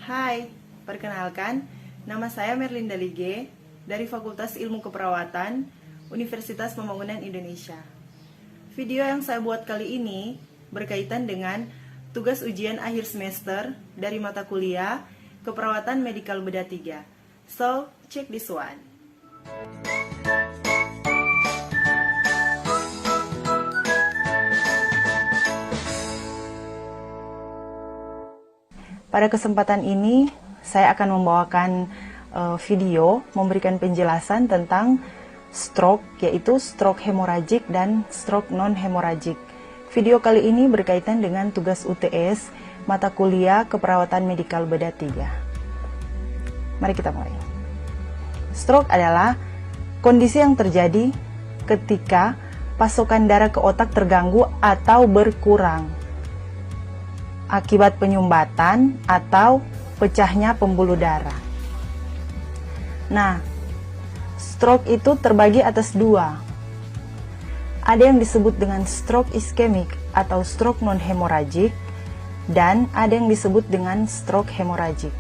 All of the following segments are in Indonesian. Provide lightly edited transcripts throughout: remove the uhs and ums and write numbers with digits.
Hai, perkenalkan, nama saya Merlinda Lige dari Fakultas Ilmu Keperawatan Universitas Pembangunan Indonesia. Video yang saya buat kali ini berkaitan dengan tugas ujian akhir semester dari mata kuliah Keperawatan Medikal Bedah 3. So, check this one. Pada kesempatan ini, saya akan membawakan video memberikan penjelasan tentang stroke, yaitu stroke hemoragik dan stroke non-hemoragik. Video kali ini berkaitan dengan tugas UTS mata kuliah Keperawatan Medikal Bedah 3. Mari kita mulai. Stroke adalah kondisi yang terjadi ketika pasokan darah ke otak terganggu atau berkurang akibat penyumbatan atau pecahnya pembuluh darah. Nah, stroke itu terbagi atas dua. Ada yang disebut dengan stroke iskemik atau stroke non-hemoragik, dan ada yang disebut dengan stroke hemoragik.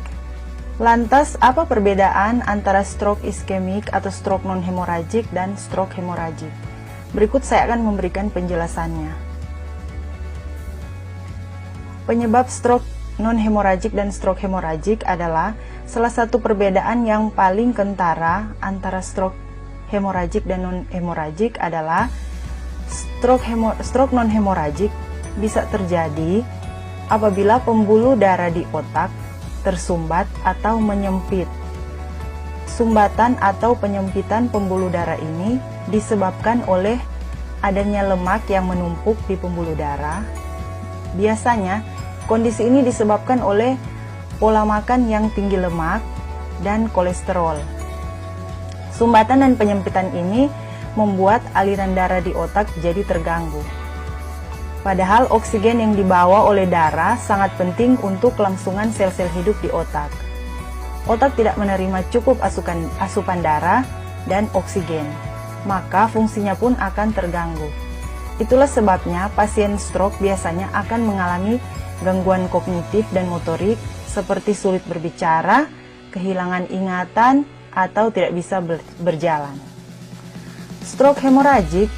Lantas, apa perbedaan antara stroke iskemik atau stroke non-hemoragik dan stroke hemoragik? Berikut saya akan memberikan penjelasannya. Penyebab stroke non-hemoragik dan stroke hemoragik adalah salah satu perbedaan yang paling kentara antara stroke hemoragik dan non-hemoragik adalah stroke non-hemoragik bisa terjadi apabila pembuluh darah di otak tersumbat atau menyempit. Sumbatan atau penyempitan pembuluh darah ini disebabkan oleh adanya lemak yang menumpuk di pembuluh darah. Biasanya, kondisi ini disebabkan oleh pola makan yang tinggi lemak dan kolesterol. Sumbatan dan penyempitan ini membuat aliran darah di otak jadi terganggu. Padahal oksigen yang dibawa oleh darah sangat penting untuk kelangsungan sel-sel hidup di otak. Otak tidak menerima cukup asupan darah dan oksigen, maka fungsinya pun akan terganggu. Itulah sebabnya pasien stroke biasanya akan mengalami gangguan kognitif dan motorik seperti sulit berbicara, kehilangan ingatan, atau tidak bisa berjalan. Stroke hemoragik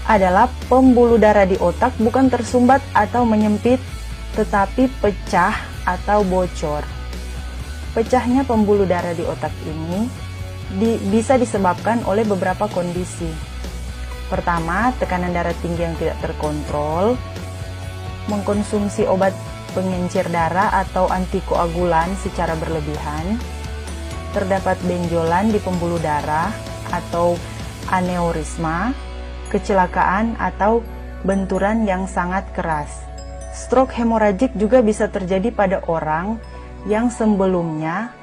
adalah pembuluh darah di otak bukan tersumbat atau menyempit, tetapi pecah atau bocor. Pecahnya pembuluh darah di otak ini bisa disebabkan oleh beberapa kondisi. Pertama, tekanan darah tinggi yang tidak terkontrol, mengkonsumsi obat pengencer darah atau antikoagulan secara berlebihan, terdapat benjolan di pembuluh darah atau aneurisma, kecelakaan atau benturan yang sangat keras. Stroke hemoragik juga bisa terjadi pada orang yang sebelumnya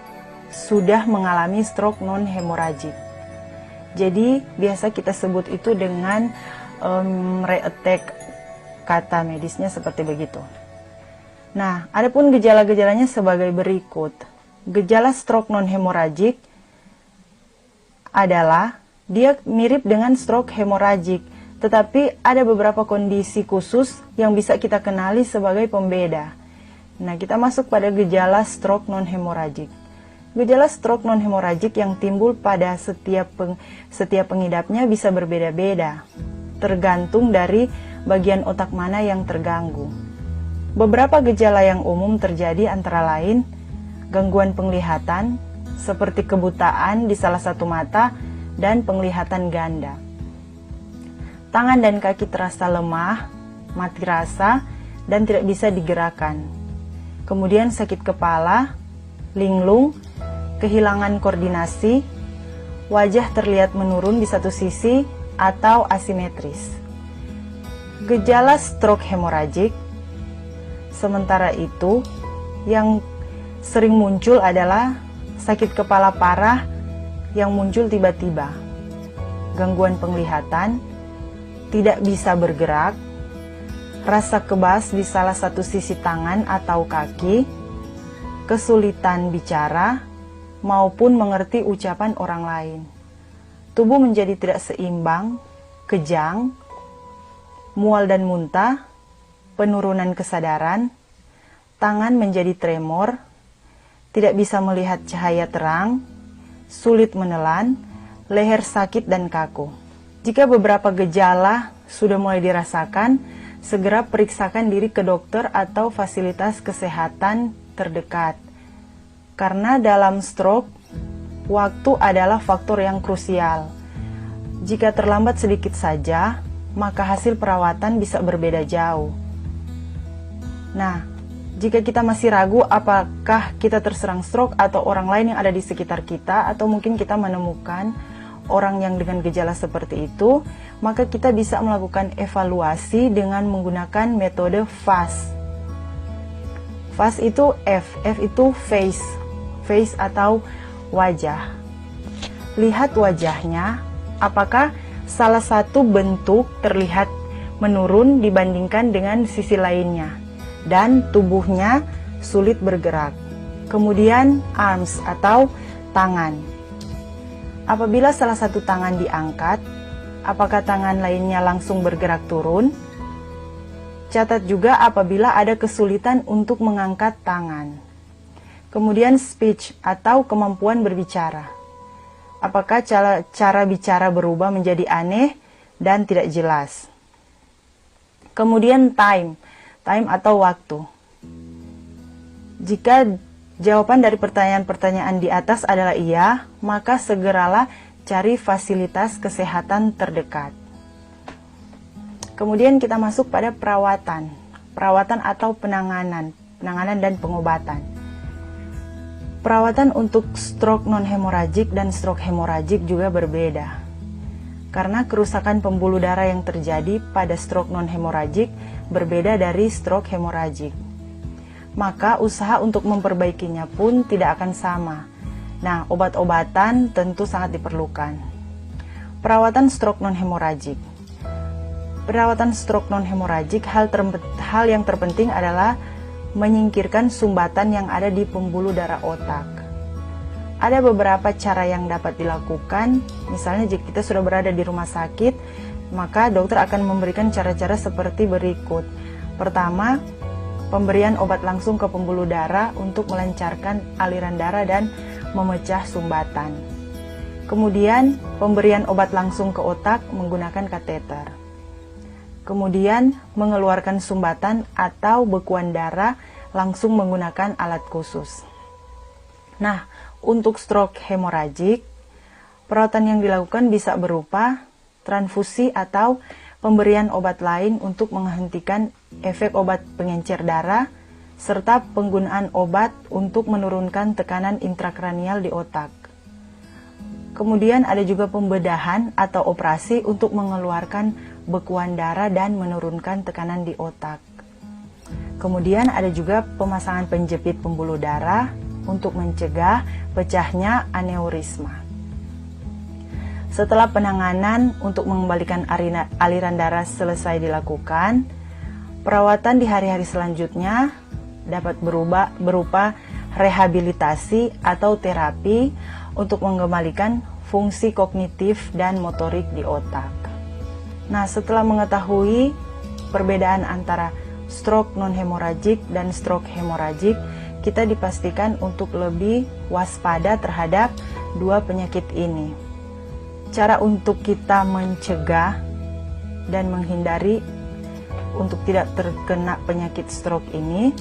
sudah mengalami stroke non-hemoragik. Jadi biasa kita sebut itu dengan re-attack, kata medisnya seperti begitu. Nah, adapun gejala-gejalanya sebagai berikut. Gejala stroke non-hemoragik adalah dia mirip dengan stroke hemoragik, tetapi ada beberapa kondisi khusus yang bisa kita kenali sebagai pembeda. Nah, kita masuk pada gejala stroke non-hemoragik. Gejala stroke non-hemoragik yang timbul pada setiap pengidapnya bisa berbeda-beda, tergantung dari bagian otak mana yang terganggu. Beberapa gejala yang umum terjadi antara lain gangguan penglihatan, seperti kebutaan di salah satu mata dan penglihatan ganda. Tangan dan kaki terasa lemah, mati rasa, dan tidak bisa digerakkan. Kemudian sakit kepala, linglung, kehilangan koordinasi, wajah terlihat menurun di satu sisi atau asimetris. Gejala stroke hemoragik, sementara itu, yang sering muncul adalah sakit kepala parah yang muncul tiba-tiba, gangguan penglihatan, tidak bisa bergerak, rasa kebas di salah satu sisi tangan atau kaki, kesulitan bicara, maupun mengerti ucapan orang lain. Tubuh menjadi tidak seimbang, kejang, mual dan muntah, penurunan kesadaran, tangan menjadi tremor, tidak bisa melihat cahaya terang, sulit menelan, leher sakit dan kaku. Jika beberapa gejala sudah mulai dirasakan, segera periksakan diri ke dokter atau fasilitas kesehatan terdekat. Karena dalam stroke, waktu adalah faktor yang krusial. Jika terlambat sedikit saja, maka hasil perawatan bisa berbeda jauh. Nah, jika kita masih ragu apakah kita terserang stroke atau orang lain yang ada di sekitar kita, atau mungkin kita menemukan orang yang dengan gejala seperti itu, maka kita bisa melakukan evaluasi dengan menggunakan metode FAST. FAST itu F itu face atau wajah. Lihat wajahnya, apakah salah satu bentuk terlihat menurun dibandingkan dengan sisi lainnya, dan tubuhnya sulit bergerak. Kemudian arms atau tangan. Apabila salah satu tangan diangkat, apakah tangan lainnya langsung bergerak turun? Catat juga apabila ada kesulitan untuk mengangkat tangan. Kemudian speech atau kemampuan berbicara. Apakah cara bicara berubah menjadi aneh dan tidak jelas? Kemudian time atau waktu. Jika jawaban dari pertanyaan-pertanyaan di atas adalah iya, maka segeralah cari fasilitas kesehatan terdekat. Kemudian kita masuk pada perawatan atau penanganan dan pengobatan. Perawatan untuk stroke non-hemoragik dan stroke hemoragik juga berbeda. Karena kerusakan pembuluh darah yang terjadi pada stroke non-hemoragik berbeda dari stroke hemoragik. Maka usaha untuk memperbaikinya pun tidak akan sama. Nah, obat-obatan tentu sangat diperlukan. Perawatan stroke non-hemoragik. Perawatan stroke non-hemoragik, hal yang terpenting adalah menyingkirkan sumbatan yang ada di pembuluh darah otak. Ada beberapa cara yang dapat dilakukan, misalnya jika kita sudah berada di rumah sakit, maka dokter akan memberikan cara-cara seperti berikut. Pertama, pemberian obat langsung ke pembuluh darah untuk melancarkan aliran darah dan memecah sumbatan. Kemudian, pemberian obat langsung ke otak menggunakan kateter. Kemudian mengeluarkan sumbatan atau bekuan darah langsung menggunakan alat khusus. Nah, untuk stroke hemoragik, perawatan yang dilakukan bisa berupa transfusi atau pemberian obat lain untuk menghentikan efek obat pengencer darah, serta penggunaan obat untuk menurunkan tekanan intrakranial di otak. Kemudian ada juga pembedahan atau operasi untuk mengeluarkan bekuan darah dan menurunkan tekanan di otak. Kemudian ada juga pemasangan penjepit pembuluh darah untuk mencegah pecahnya aneurisma. Setelah penanganan untuk mengembalikan aliran darah selesai dilakukan, perawatan di hari-hari selanjutnya dapat berupa rehabilitasi atau terapi untuk mengembalikan fungsi kognitif dan motorik di otak. Nah, setelah mengetahui perbedaan antara stroke non-hemoragik dan stroke hemoragik, kita dipastikan untuk lebih waspada terhadap dua penyakit ini. Cara untuk kita mencegah dan menghindari untuk tidak terkena penyakit stroke ini,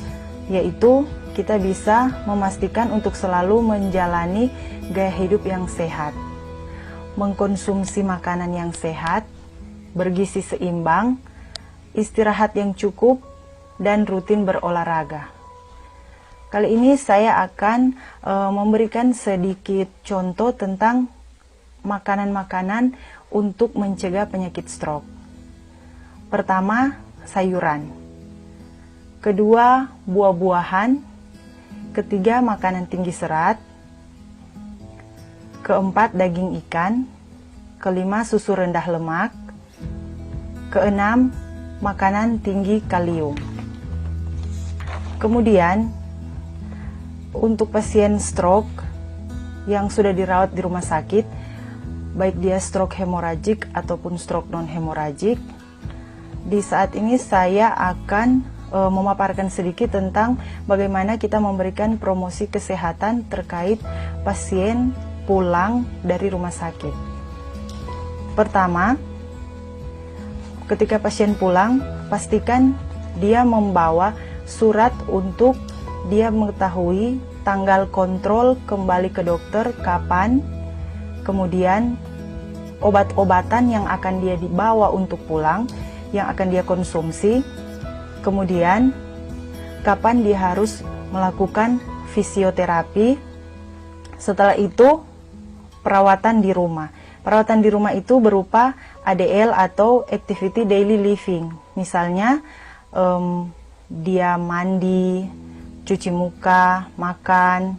yaitu kita bisa memastikan untuk selalu menjalani gaya hidup yang sehat, mengkonsumsi makanan yang sehat, bergizi seimbang, istirahat yang cukup, dan rutin berolahraga. Kali ini saya akan memberikan sedikit contoh tentang makanan-makanan untuk mencegah penyakit stroke. Pertama, sayuran. Kedua, buah-buahan. Ketiga, makanan tinggi serat. Keempat, daging ikan. Kelima, susu rendah lemak. Keenam, makanan tinggi kalium. Kemudian, untuk pasien stroke yang sudah dirawat di rumah sakit, baik dia stroke hemoragik ataupun stroke non-hemoragik, di saat ini saya akan memaparkan sedikit tentang bagaimana kita memberikan promosi kesehatan terkait pasien pulang dari rumah sakit. Pertama, ketika pasien pulang, pastikan dia membawa surat untuk dia mengetahui tanggal kontrol kembali ke dokter kapan, kemudian obat-obatan yang akan dia dibawa untuk pulang, yang akan dia konsumsi, kemudian kapan dia harus melakukan fisioterapi. Setelah itu perawatan di rumah. Perawatan di rumah itu berupa ADL atau Activity Daily Living. Misalnya dia mandi, cuci muka, makan.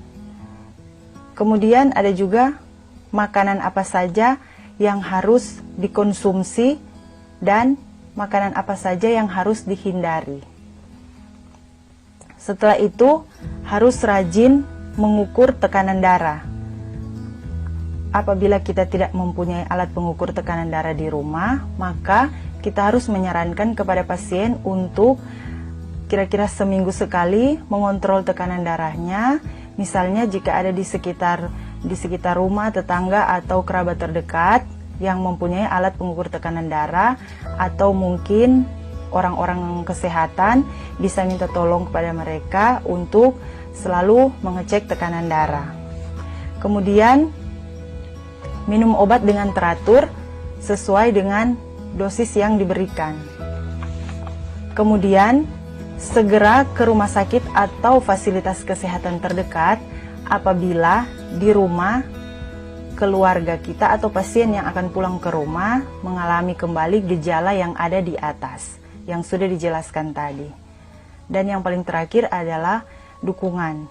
Kemudian ada juga makanan apa saja yang harus dikonsumsi dan makanan apa saja yang harus dihindari. Setelah itu, harus rajin mengukur tekanan darah. Apabila kita tidak mempunyai alat pengukur tekanan darah di rumah, maka kita harus menyarankan kepada pasien untuk kira-kira seminggu sekali mengontrol tekanan darahnya. Misalnya jika ada di sekitar rumah, tetangga, atau kerabat terdekat yang mempunyai alat pengukur tekanan darah, atau mungkin orang-orang kesehatan, bisa minta tolong kepada mereka untuk selalu mengecek tekanan darah. Kemudian minum obat dengan teratur sesuai dengan dosis yang diberikan. Kemudian segera ke rumah sakit atau fasilitas kesehatan terdekat apabila di rumah keluarga kita atau pasien yang akan pulang ke rumah mengalami kembali gejala yang ada di atas, yang sudah dijelaskan tadi. Dan yang paling terakhir adalah dukungan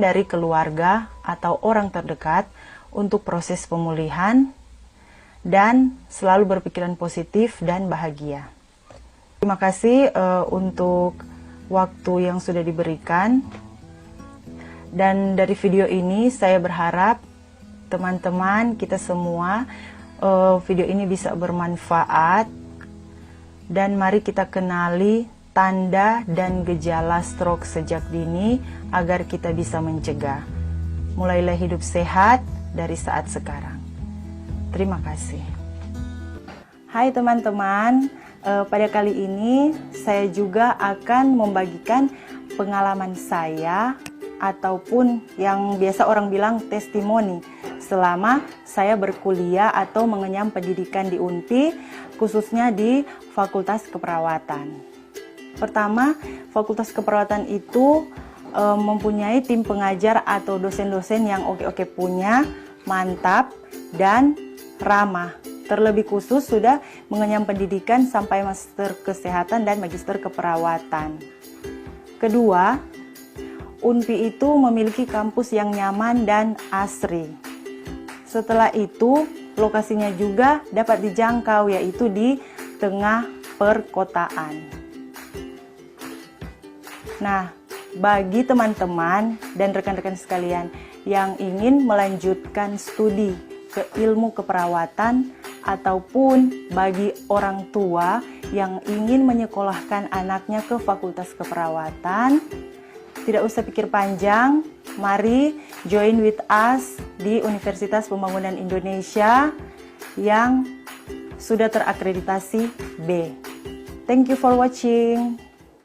dari keluarga atau orang terdekat untuk proses pemulihan dan selalu berpikiran positif dan bahagia. Terima kasih untuk waktu yang sudah diberikan. Dan dari video ini saya berharap teman-teman kita semua video ini bisa bermanfaat, dan mari kita kenali tanda dan gejala stroke sejak dini agar kita bisa mencegah. Mulailah hidup sehat dari saat sekarang. Terima kasih. Hai teman-teman, pada kali ini saya juga akan membagikan pengalaman saya ataupun yang biasa orang bilang testimoni selama saya berkuliah atau mengenyam pendidikan di UNPI, khususnya di Fakultas Keperawatan. Pertama, Fakultas Keperawatan itu mempunyai tim pengajar atau dosen-dosen yang oke-oke punya, mantap, dan ramah. Terlebih khusus sudah mengenyam pendidikan sampai master kesehatan dan magister keperawatan. Kedua, UNPI itu memiliki kampus yang nyaman dan asri. Setelah itu, lokasinya juga dapat dijangkau, yaitu di tengah perkotaan. Nah, bagi teman-teman dan rekan-rekan sekalian yang ingin melanjutkan studi ke ilmu keperawatan, ataupun bagi orang tua yang ingin menyekolahkan anaknya ke Fakultas Keperawatan, tidak usah pikir panjang, mari join with us di Universitas Pembangunan Indonesia yang sudah terakreditasi B. Thank you for watching.